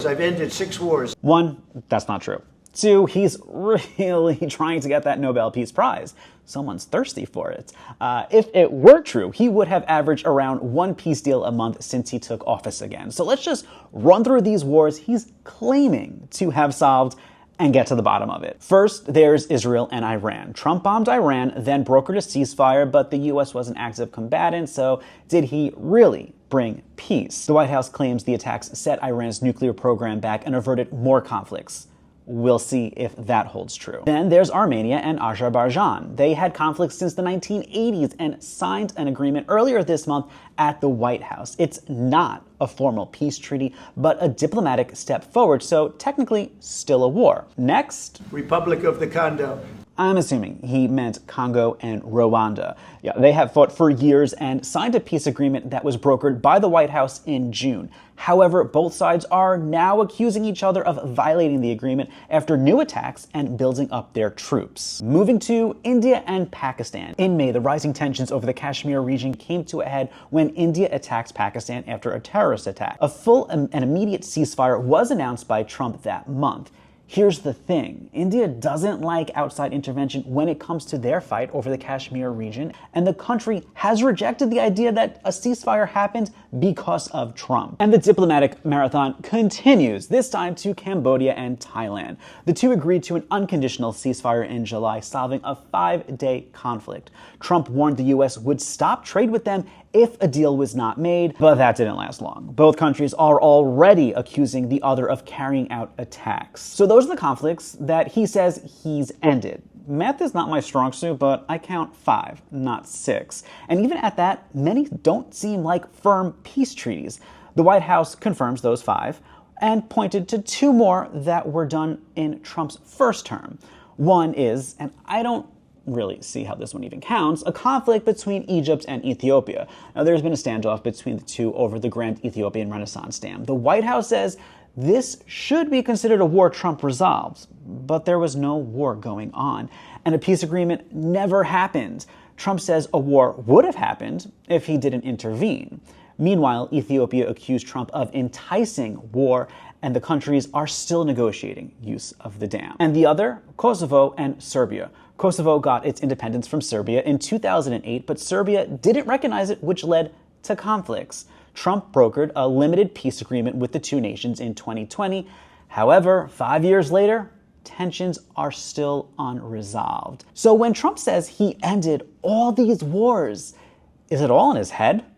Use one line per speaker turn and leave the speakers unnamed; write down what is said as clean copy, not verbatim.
I've ended 6 wars.
1, that's not true. 2, he's really trying to get that Nobel Peace Prize. Someone's thirsty for it. If it were true, he would have averaged around 1 peace deal a month since he took office again. So let's just run through these wars he's claiming to have solved and get to the bottom of it. First, there's Israel and Iran. Trump bombed Iran, then brokered a ceasefire, but the US was an active combatant, so did he really bring peace? The White House claims the attacks set Iran's nuclear program back and averted more conflicts. We'll see if that holds true. Then there's Armenia and Azerbaijan. They had conflicts since the 1980s and signed an agreement earlier this month at the White House. It's not a formal peace treaty, but a diplomatic step forward, so technically still a war. Next,
Republic of the Congo.
I'm assuming he meant Congo and Rwanda. Yeah, they have fought for years and signed a peace agreement that was brokered by the White House in June. However, both sides are now accusing each other of violating the agreement after new attacks and building up their troops. Moving to India and Pakistan. In May, the rising tensions over the Kashmir region came to a head when India attacked Pakistan after a terrorist attack. A full and immediate ceasefire was announced by Trump that month. Here's the thing, India doesn't like outside intervention when it comes to their fight over the Kashmir region, and the country has rejected the idea that a ceasefire happened because of Trump. And the diplomatic marathon continues, this time to Cambodia and Thailand. The two agreed to an unconditional ceasefire in July, solving a 5-day conflict. Trump warned the US would stop trade with them if a deal was not made, but that didn't last long. Both countries are already accusing the other of carrying out attacks. So those are the conflicts that he says he's ended. Math is not my strong suit, but I count 5, not 6. And even at that, many don't seem like firm peace treaties. The White House confirms those 5 and pointed to 2 more that were done in Trump's first term. One is, and I don't really see how this one even counts, a conflict between Egypt and Ethiopia. Now, there's been a standoff between the two over the Grand Ethiopian Renaissance Dam. The White House says this should be considered a war Trump resolved, but there was no war going on, and a peace agreement never happened. Trump says a war would have happened if he didn't intervene. Meanwhile, Ethiopia accused Trump of enticing war, and the countries are still negotiating use of the dam. And the other, Kosovo and Serbia. Kosovo got its independence from Serbia in 2008, but Serbia didn't recognize it, which led to conflicts. Trump brokered a limited peace agreement with the two nations in 2020. However, 5 years later, tensions are still unresolved. So when Trump says he ended all these wars, is it all in his head?